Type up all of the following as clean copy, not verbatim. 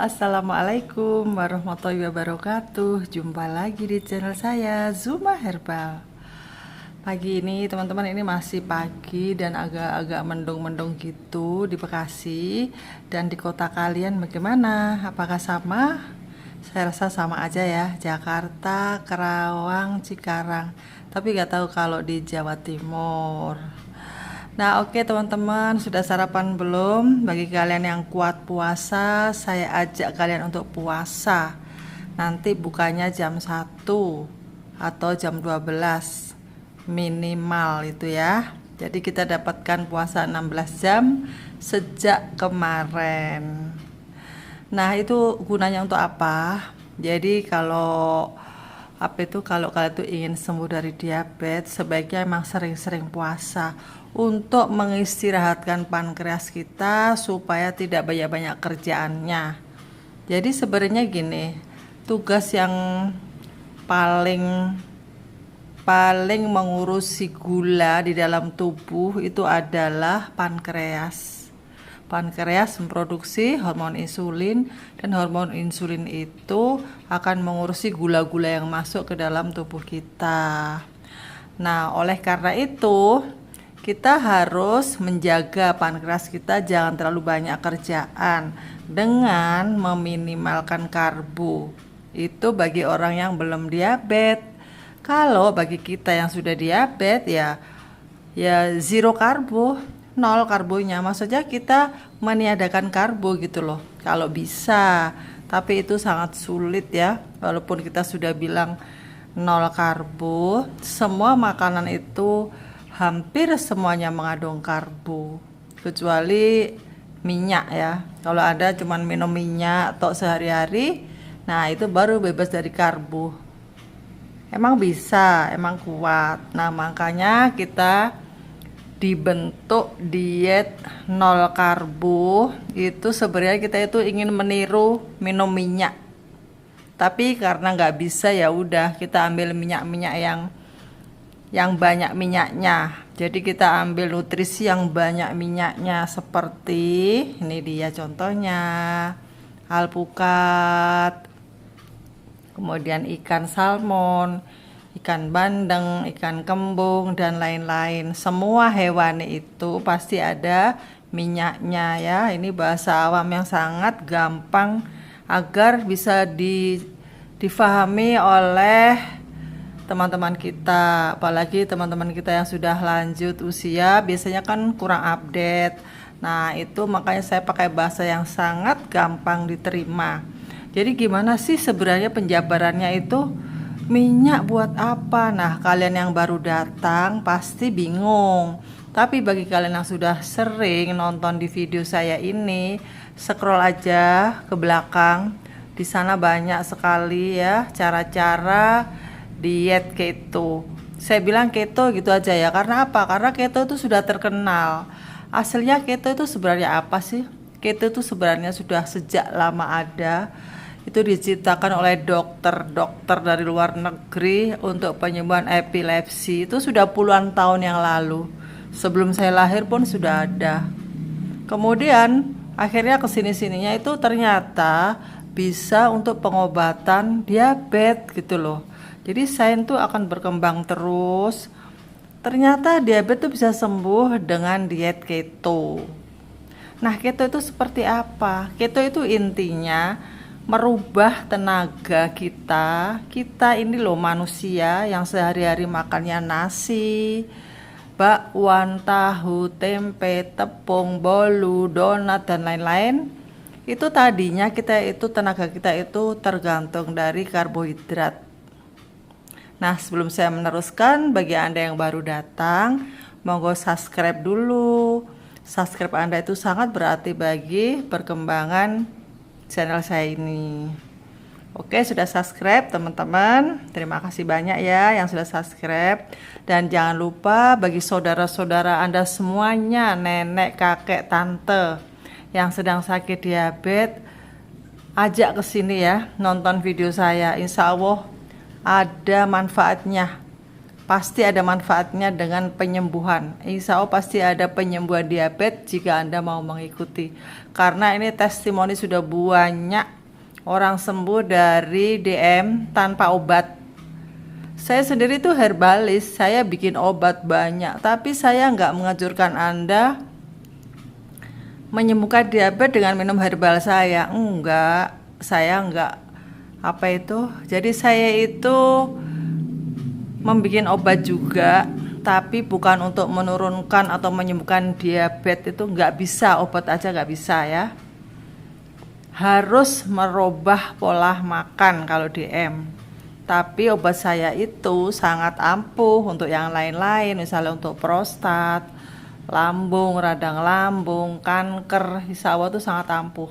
Assalamualaikum warahmatullahi wabarakatuh. Jumpa lagi di channel saya, Zuma Herbal. Pagi ini teman-teman, ini masih pagi dan agak-agak mendung-mendung gitu di Bekasi. Dan di kota kalian bagaimana? Apakah sama? Saya rasa sama aja ya, Jakarta, Karawang, Cikarang. Tapi gak tahu kalau di Jawa Timur. Nah, oke teman-teman, sudah sarapan belum? Bagi kalian yang kuat puasa, saya ajak kalian untuk puasa. Nanti bukanya jam 1 atau jam 12 minimal itu ya. Jadi kita dapatkan puasa 16 jam sejak kemarin. Nah, itu gunanya untuk apa? Jadi kalau kalau kalian tuh ingin sembuh dari diabetes, sebaiknya emang sering-sering puasa untuk mengistirahatkan pankreas kita supaya tidak banyak-banyak kerjaannya. Jadi sebenarnya gini, tugas yang paling mengurusi gula di dalam tubuh itu adalah pankreas. Pankreas memproduksi hormon insulin, dan hormon insulin itu akan mengurusi gula-gula yang masuk ke dalam tubuh kita. Nah, oleh karena itu kita harus menjaga pankreas kita jangan terlalu banyak kerjaan dengan meminimalkan karbo. Itu bagi orang yang belum diabetes. Kalau bagi kita yang sudah diabetes ya zero karbo, nol karbonya. Maksudnya kita meniadakan karbo gitu loh, kalau bisa. Tapi itu sangat sulit ya, walaupun kita sudah bilang nol karbo. Semua makanan itu hampir semuanya mengandung karbo, kecuali minyak ya. Kalau ada cuman minum minyak atau sehari-hari, nah itu baru bebas dari karbo. Emang bisa, emang kuat. Nah, makanya kita dibentuk diet nol karbo. Itu sebenarnya kita itu ingin meniru minum minyak, tapi karena nggak bisa, ya udah kita ambil minyak-minyak yang banyak minyaknya. Jadi kita ambil nutrisi yang banyak minyaknya, seperti ini dia contohnya, alpukat, kemudian ikan salmon, ikan bandeng, ikan kembung, dan lain-lain. Semua hewani itu pasti ada minyaknya ya. Ini bahasa awam yang sangat gampang agar bisa difahami oleh teman-teman kita. Apalagi teman-teman kita yang sudah lanjut usia, biasanya kan kurang update. Nah, itu makanya saya pakai bahasa yang sangat gampang diterima. Jadi gimana sih sebenarnya penjabarannya itu? Minyak buat apa? Nah, kalian yang baru datang pasti bingung. Tapi bagi kalian yang sudah sering nonton di video saya ini, scroll aja ke belakang. Di sana banyak sekali ya cara-cara diet keto. Saya bilang keto gitu aja ya. Karena apa? Karena keto itu sudah terkenal. Aslinya keto itu sebenarnya apa sih? Keto itu sebenarnya sudah sejak lama ada. Itu diciptakan oleh dokter dari luar negeri untuk penyembuhan epilepsi. Itu sudah puluhan tahun yang lalu. Sebelum saya lahir pun sudah ada. Kemudian akhirnya kesini-sininya itu ternyata bisa untuk pengobatan diabetes gitu loh. Jadi sains tuh akan berkembang terus. Ternyata diabetes tuh bisa sembuh dengan diet keto. Nah, keto itu seperti apa? Keto itu intinya merubah tenaga kita. Kita ini loh manusia yang sehari-hari makannya nasi, bakwan, tahu, tempe, tepung, bolu, donat, dan lain-lain. Itu tadinya tenaga kita itu tergantung dari karbohidrat. Nah, sebelum saya meneruskan, bagi Anda yang baru datang, monggo subscribe dulu. Subscribe Anda itu sangat berarti bagi perkembangan channel saya ini. Oke, sudah subscribe teman-teman. Terima kasih banyak ya yang sudah subscribe. Dan jangan lupa bagi saudara-saudara Anda semuanya, nenek, kakek, tante yang sedang sakit diabetes, ajak ke sini ya, nonton video saya. Insya Allah ada manfaatnya. Pasti ada manfaatnya dengan penyembuhan. Insya Allah pasti ada penyembuhan diabetes jika Anda mau mengikuti. Karena ini testimoni sudah banyak orang sembuh dari DM tanpa obat. Saya sendiri tuh herbalis, saya bikin obat banyak, tapi saya nggak menganjurkan Anda menyembuhkan diabetes dengan minum herbal saya. Enggak, saya enggak apa itu. Jadi saya itu membikin obat juga, tapi bukan untuk menurunkan atau menyembuhkan diabetes. Itu nggak bisa, obat aja nggak bisa ya. Harus merubah pola makan kalau DM. Tapi obat saya itu sangat ampuh untuk yang lain-lain, misalnya untuk prostat, lambung, radang lambung, kanker, insya Allah itu sangat ampuh.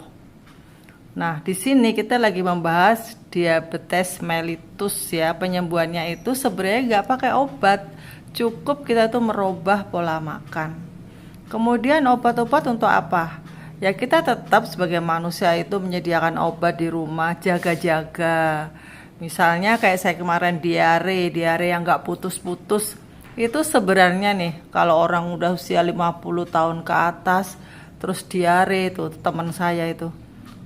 Nah, di sini kita lagi membahas diabetes mellitus ya. Penyembuhannya itu sebenarnya nggak pakai obat, cukup kita tuh merubah pola makan. Kemudian obat-obat untuk apa? Ya kita tetap sebagai manusia itu menyediakan obat di rumah, jaga-jaga. Misalnya kayak saya kemarin diare yang nggak putus-putus. Itu sebenarnya nih, kalau orang udah usia 50 tahun ke atas, terus diare tuh teman saya itu.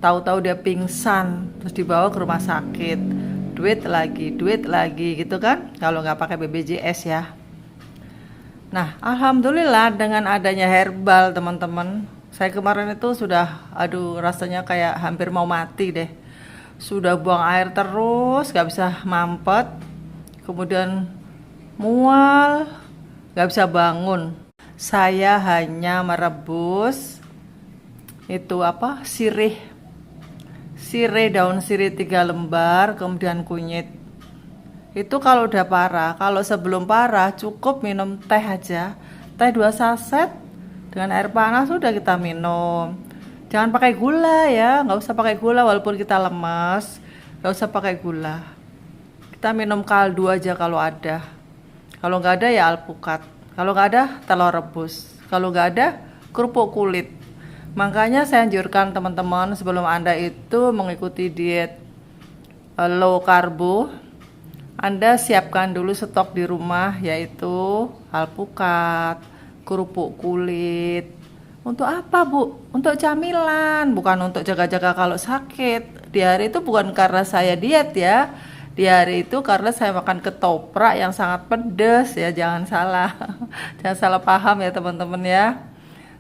Tahu-tahu dia pingsan, terus dibawa ke rumah sakit. Duit lagi gitu kan, kalau nggak pakai BPJS ya. Nah, alhamdulillah dengan adanya herbal teman-teman. Saya kemarin itu sudah, rasanya kayak hampir mau mati deh. Sudah buang air terus, gak bisa mampet, kemudian mual, gak bisa bangun. Saya hanya merebus itu sirih, daun sirih 3 lembar, kemudian kunyit. Itu kalau udah parah. Kalau sebelum parah cukup minum teh aja, teh 2 saset dengan air panas sudah kita minum. Jangan pakai gula ya, nggak usah pakai gula walaupun kita lemas, nggak usah pakai gula. Kita minum kaldu aja kalau ada. Kalau nggak ada ya alpukat. Kalau nggak ada telur rebus. Kalau nggak ada kerupuk kulit. Makanya saya anjurkan teman-teman sebelum Anda itu mengikuti diet low karbo, Anda siapkan dulu stok di rumah yaitu alpukat, kerupuk kulit. Untuk apa Bu? Untuk camilan, bukan untuk jaga-jaga kalau sakit. Di hari itu bukan karena saya diet ya. Di hari itu karena saya makan ketoprak yang sangat pedas ya, jangan salah. Jangan salah paham ya teman-teman ya.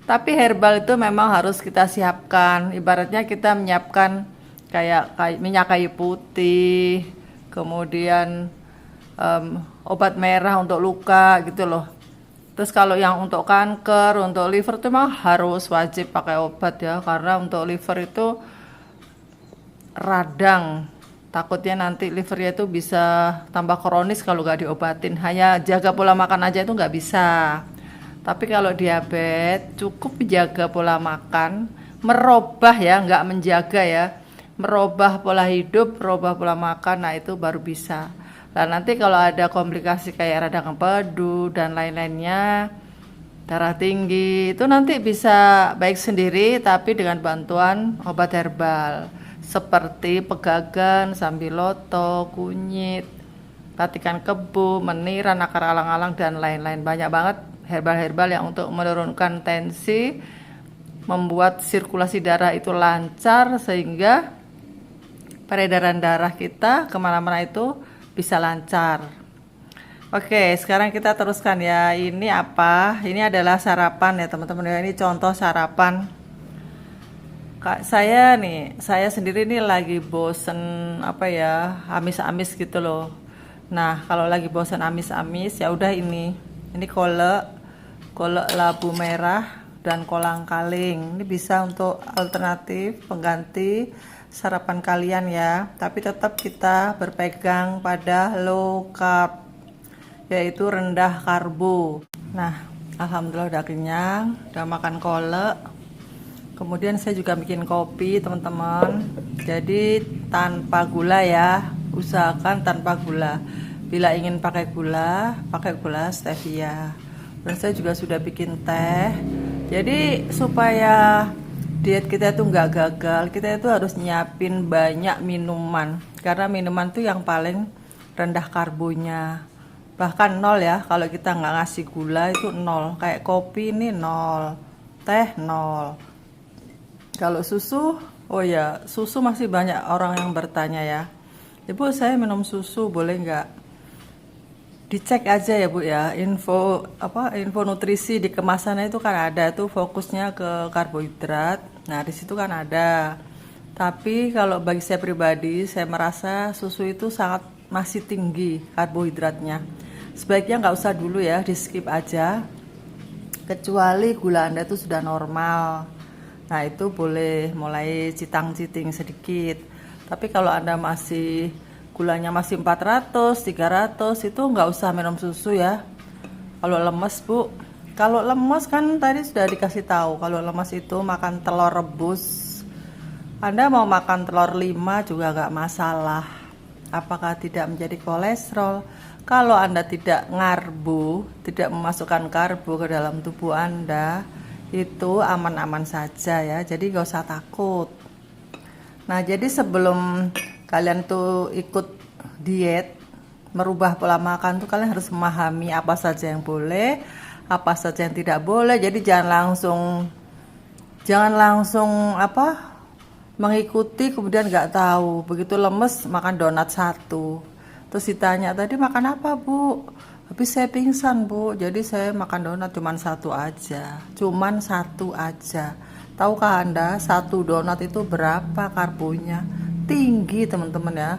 Tapi herbal itu memang harus kita siapkan. Ibaratnya kita menyiapkan kayak minyak kayu putih, kemudian obat merah untuk luka gitu loh. Terus kalau yang untuk kanker, untuk liver itu memang harus wajib pakai obat ya, karena untuk liver itu radang. Takutnya nanti livernya itu bisa tambah kronis kalau nggak diobatin. Hanya jaga pola makan aja itu nggak bisa. Tapi kalau diabetes cukup jaga pola makan, merubah ya, nggak menjaga ya. Merubah pola hidup, merubah pola makan, nah itu baru bisa. Nah nanti kalau ada komplikasi kayak radang empedu dan lain-lainnya, darah tinggi, itu nanti bisa baik sendiri tapi dengan bantuan obat herbal seperti pegagan, sambiloto, kunyit, patikan kebu, meniran, akar alang-alang dan lain-lain. Banyak banget herbal-herbal yang untuk menurunkan tensi, membuat sirkulasi darah itu lancar sehingga peredaran darah kita kemana-mana itu bisa lancar. Oke, sekarang kita teruskan ya. Ini apa? Ini adalah sarapan ya teman-teman. Ini contoh sarapan. Saya sendiri nih lagi bosen amis-amis gitu loh. Nah, kalau lagi bosen amis-amis ya udah ini kolak labu merah dan kolang-kaling. Ini bisa untuk alternatif pengganti sarapan kalian ya, tapi tetap kita berpegang pada low carb, yaitu rendah karbo. Nah, alhamdulillah udah kenyang, udah makan kolak. Kemudian saya juga bikin kopi teman-teman, jadi tanpa gula ya, usahakan tanpa gula. Bila ingin pakai gula stevia. Dan saya juga sudah bikin teh, jadi supaya diet kita itu nggak gagal, kita itu harus nyiapin banyak minuman, karena minuman itu yang paling rendah karbonya, bahkan 0 ya. Kalau kita nggak ngasih gula itu 0, kayak kopi ini 0, teh 0. Kalau susu Oh ya, susu masih banyak orang yang bertanya ya. Ibu, saya minum susu boleh nggak? Dicek aja ya Bu ya, info nutrisi di kemasannya itu kan ada tuh fokusnya ke karbohidrat. Nah, di situ kan ada. Tapi kalau bagi saya pribadi, saya merasa susu itu sangat masih tinggi karbohidratnya. Sebaiknya nggak usah dulu ya, di skip aja. Kecuali gula Anda itu sudah normal. Nah, itu boleh mulai citang-citing sedikit. Tapi kalau Anda masih gulanya masih 400, 300 itu nggak usah minum susu ya. Kalau lemes Bu, kalau lemes kan tadi sudah dikasih tahu, kalau lemes itu makan telur rebus. Anda mau makan telur 5 juga nggak masalah. Apakah tidak menjadi kolesterol? Kalau Anda tidak ngarbu, tidak memasukkan karbo ke dalam tubuh Anda, itu aman-aman saja ya. Jadi nggak usah takut. Nah, jadi sebelum kalian tuh ikut diet, merubah pola makan tuh kalian harus memahami apa saja yang boleh, apa saja yang tidak boleh. Jadi jangan langsung mengikuti kemudian nggak tahu. Begitu lemes makan donat satu. Terus ditanya tadi makan apa Bu? Habis saya pingsan Bu, jadi saya makan donat cuman satu aja. Tahukah Anda satu donat itu berapa karbonya? Tinggi teman-teman ya.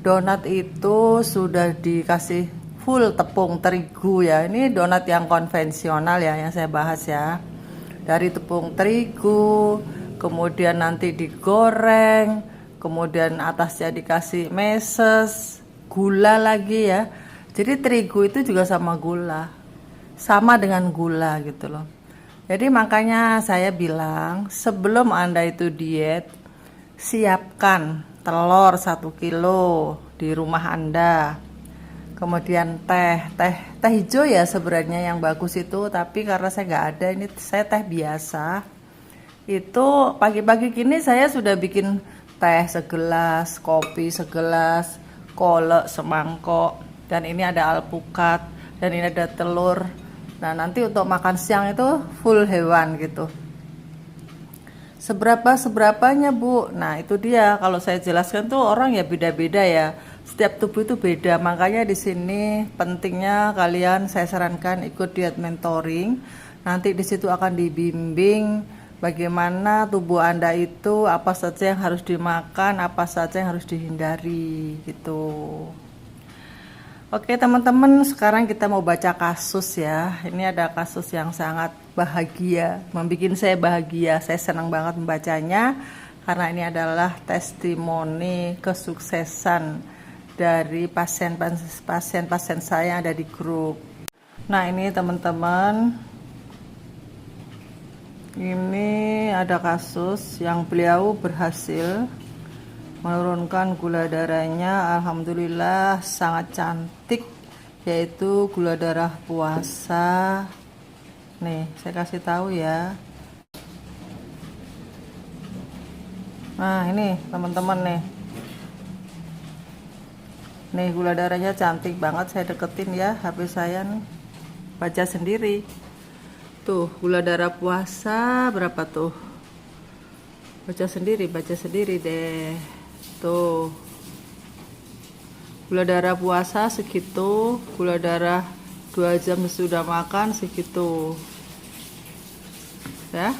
Donat itu sudah dikasih full tepung terigu ya. Ini donat yang konvensional ya yang saya bahas ya. Dari tepung terigu, kemudian nanti digoreng, kemudian atasnya dikasih meses, gula lagi ya. Jadi terigu itu juga sama dengan gula gitu loh. Jadi makanya saya bilang sebelum Anda itu diet, siapkan telur 1 kilo di rumah Anda. Kemudian teh hijau ya sebenarnya yang bagus itu, tapi karena saya nggak ada, ini saya teh biasa. Itu pagi-pagi gini saya sudah bikin teh segelas, kopi segelas, kolak semangkok, dan ini ada alpukat, dan ini ada telur. Nah, nanti untuk makan siang itu full hewan gitu. Seberapanya Bu? Nah, itu dia. Kalau saya jelaskan tuh orang ya beda-beda ya. Setiap tubuh itu beda. Makanya di sini pentingnya kalian saya sarankan ikut diet mentoring. Nanti di situ akan dibimbing bagaimana tubuh Anda itu apa saja yang harus dimakan, apa saja yang harus dihindari gitu. Oke teman-teman, sekarang kita mau baca kasus ya. Ini ada kasus yang sangat bahagia, membuat saya bahagia. Saya senang banget membacanya karena ini adalah testimoni kesuksesan dari pasien-pasien saya yang ada di grup. Nah ini teman-teman, ini ada kasus yang beliau berhasil menurunkan gula darahnya, alhamdulillah sangat cantik, yaitu gula darah puasa. Nih saya kasih tahu ya. Nah ini teman-teman nih gula darahnya cantik banget. Saya deketin ya HP saya nih, baca sendiri tuh gula darah puasa berapa tuh, baca sendiri deh. Tuh gula darah puasa segitu, gula darah 2 jam sudah makan segitu ya.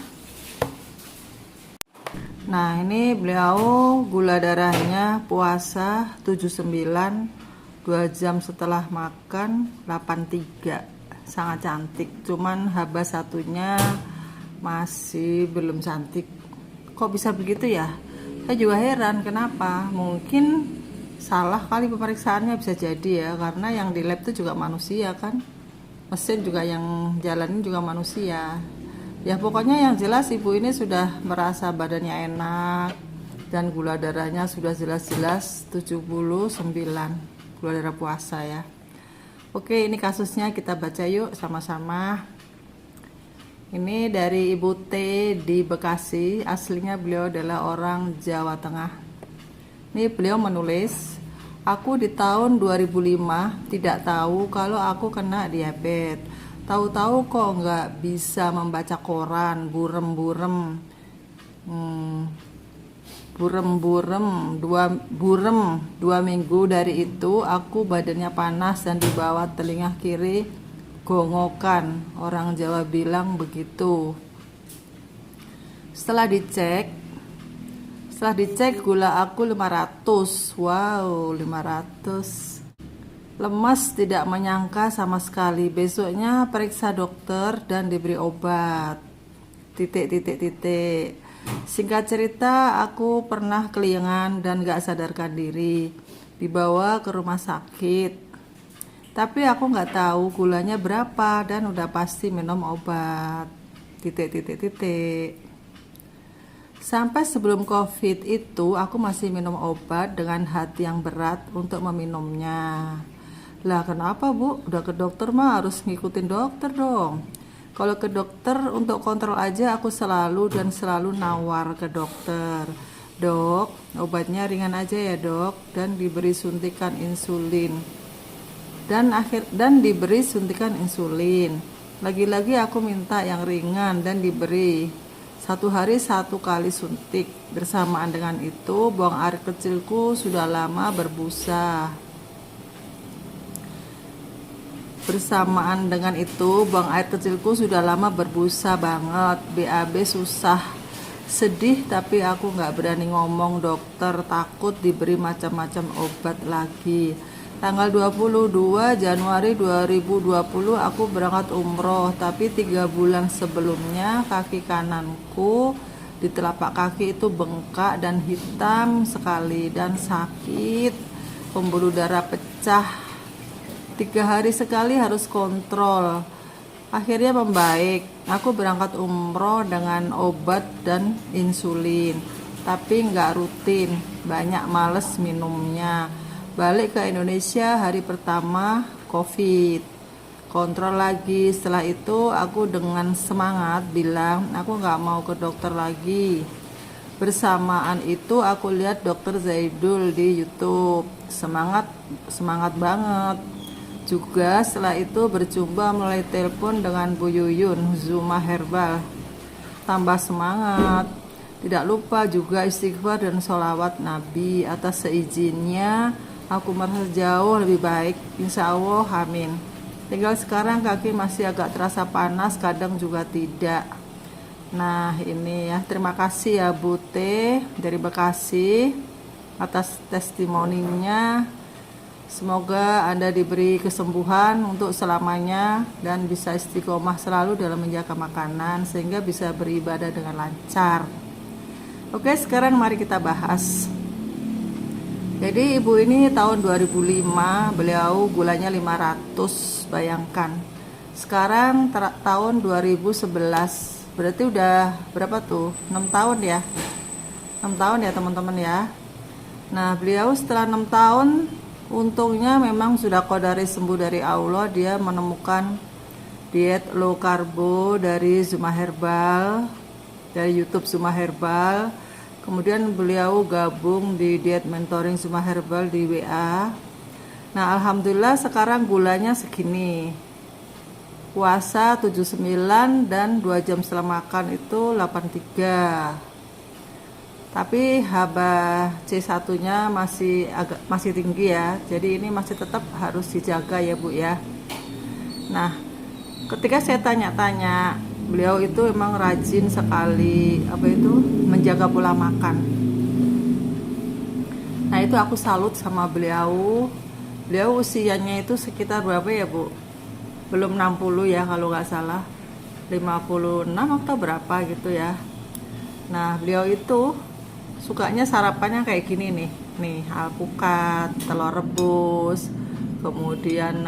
Nah ini beliau gula darahnya puasa 79, 2 jam setelah makan 83, sangat cantik. Cuman haba satunya masih belum cantik. Kok bisa begitu ya? Saya juga heran kenapa. Mungkin salah kali pemeriksaannya, bisa jadi ya, karena yang di lab itu juga manusia kan, mesin juga yang jalanin juga manusia ya. Pokoknya yang jelas ibu ini sudah merasa badannya enak dan gula darahnya sudah jelas-jelas 79, gula darah puasa ya. Oke, ini kasusnya kita baca yuk sama-sama. Ini dari Ibu T di Bekasi, aslinya beliau adalah orang Jawa Tengah. Ini beliau menulis, aku di tahun 2005 tidak tahu kalau aku kena diabetes. Tahu-tahu kok nggak bisa membaca koran, burem-burem. burem 2 minggu. Dari itu aku badannya panas dan di bawah telinga kiri gongokan, orang Jawa bilang begitu. Setelah dicek gula aku 500. Wow, 500. Lemas, tidak menyangka sama sekali. Besoknya periksa dokter dan diberi obat. Singkat cerita, aku pernah kelingan dan gak sadarkan diri, dibawa ke rumah sakit. Tapi aku gak tahu gulanya berapa dan udah pasti minum obat. Sampai sebelum COVID itu aku masih minum obat dengan hati yang berat untuk meminumnya. Lah kenapa Bu? Udah ke dokter mah harus ngikutin dokter dong. Kalau ke dokter untuk kontrol aja aku selalu nawar ke dokter. Dok, obatnya ringan aja ya dok, dan diberi suntikan insulin. Dan diberi suntikan insulin. Lagi-lagi aku minta yang ringan dan diberi 1 hari 1 kali suntik. Bersamaan dengan itu buang air kecilku sudah lama berbusa. Banget. BAB susah. Sedih tapi aku gak berani ngomong dokter, takut diberi macam-macam obat lagi. Tanggal 22 Januari 2020 aku berangkat umroh, tapi 3 bulan sebelumnya kaki kananku di telapak kaki itu bengkak dan hitam sekali dan sakit, pembuluh darah pecah. 3 hari sekali harus kontrol. Akhirnya membaik. Aku berangkat umroh dengan obat dan insulin, tapi nggak rutin, banyak males minumnya. Balik ke Indonesia hari pertama COVID, kontrol lagi. Setelah itu aku dengan semangat bilang aku nggak mau ke dokter lagi. Bersamaan itu aku lihat dokter Zaidul di YouTube, semangat banget. Juga setelah itu berjumpa melalui telepon dengan Bu Yuyun, Zuma Herbal. Tambah semangat. Tidak lupa juga istighfar dan sholawat Nabi. Atas seizinnya aku merasa jauh lebih baik. Insya Allah, amin. Tinggal sekarang kaki masih agak terasa panas, kadang juga tidak. Nah ini ya, terima kasih ya Bu T dari Bekasi atas testimoninya. Semoga Anda diberi kesembuhan untuk selamanya dan bisa istiqomah selalu dalam menjaga makanan sehingga bisa beribadah dengan lancar. Oke, sekarang mari kita bahas. Jadi ibu ini tahun 2005, beliau gulanya 500, bayangkan. Sekarang tahun 2011, berarti udah berapa tuh? 6 tahun ya. 6 tahun ya teman-teman ya. Nah, beliau setelah 6 tahun untungnya memang sudah qadari sembuh dari Allah. Dia menemukan diet low karbo dari Zuma Herbal, dari YouTube Zuma Herbal. Kemudian beliau gabung di diet mentoring Zuma Herbal di WA. Nah alhamdulillah sekarang gulanya segini. Puasa 79 dan 2 jam setelah makan itu 83. Tapi HbA1c nya masih tinggi ya. Jadi ini masih tetap harus dijaga ya Bu ya. Nah, ketika saya tanya-tanya, beliau itu emang rajin sekali menjaga pola makan. Nah, itu aku salut sama beliau. Beliau usianya itu sekitar berapa ya Bu? Belum 60 ya kalau nggak salah. 56 atau berapa gitu ya. Nah, beliau itu sukanya sarapannya kayak gini nih alpukat, telur rebus, kemudian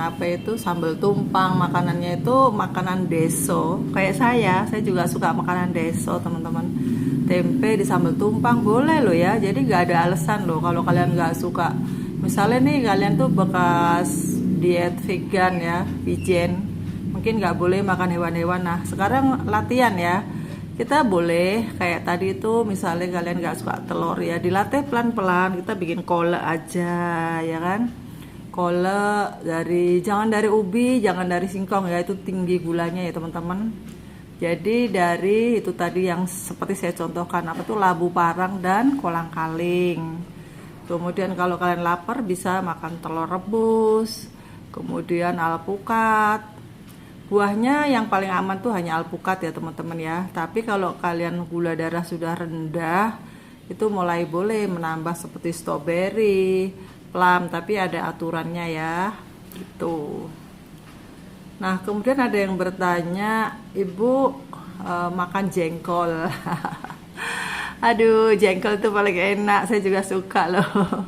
sambal tumpang. Makanannya itu makanan deso kayak saya juga suka makanan deso teman-teman. Tempe di sambal tumpang boleh loh ya, jadi gak ada alasan loh kalau kalian gak suka. Misalnya nih kalian tuh bekas diet vegan ya, vegan, mungkin gak boleh makan hewan-hewan. Nah sekarang latihan ya, kita boleh kayak tadi itu misalnya kalian gak suka telur ya, dilatih pelan-pelan. Kita bikin kole aja ya kan, kole jangan dari ubi, jangan dari singkong ya, itu tinggi gulanya ya teman-teman. Jadi dari itu tadi yang seperti saya contohkan, apa tuh, labu parang dan kolang-kaling. Kemudian kalau kalian lapar bisa makan telur rebus, kemudian alpukat. Buahnya yang paling aman tuh hanya alpukat ya teman-teman ya. Tapi kalau kalian gula darah sudah rendah, itu mulai boleh menambah seperti stroberi, plum, tapi ada aturannya ya. Gitu. Nah, kemudian ada yang bertanya, Ibu makan jengkol. Aduh, jengkol itu paling enak, saya juga suka loh.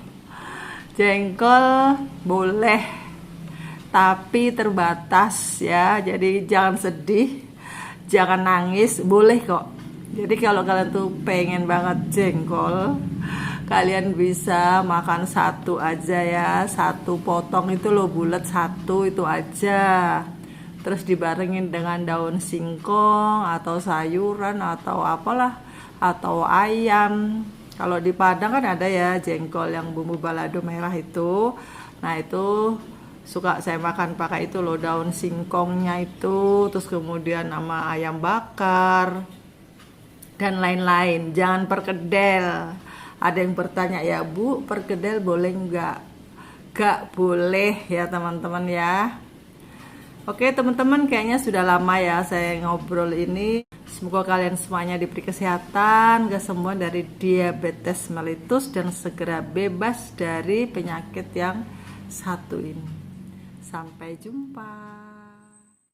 Jengkol boleh, tapi terbatas ya. Jadi jangan sedih, jangan nangis, boleh kok. Jadi kalau kalian tuh pengen banget jengkol, kalian bisa makan satu aja ya, satu potong itu loh, bulat satu itu aja. Terus dibarengin dengan daun singkong atau sayuran atau apalah, atau ayam. Kalau di Padang kan ada ya jengkol yang bumbu balado merah itu. Nah itu suka saya makan pakai itu loh, daun singkongnya itu, terus kemudian sama ayam bakar dan lain-lain. Jangan perkedel. Ada yang bertanya, ya Bu, perkedel boleh nggak? Nggak boleh ya teman-teman ya. Oke teman-teman, kayaknya sudah lama ya saya ngobrol ini. Semoga kalian semuanya diberi kesehatan, kesembuhan dari diabetes mellitus, dan segera bebas dari penyakit yang satu ini. Sampai jumpa.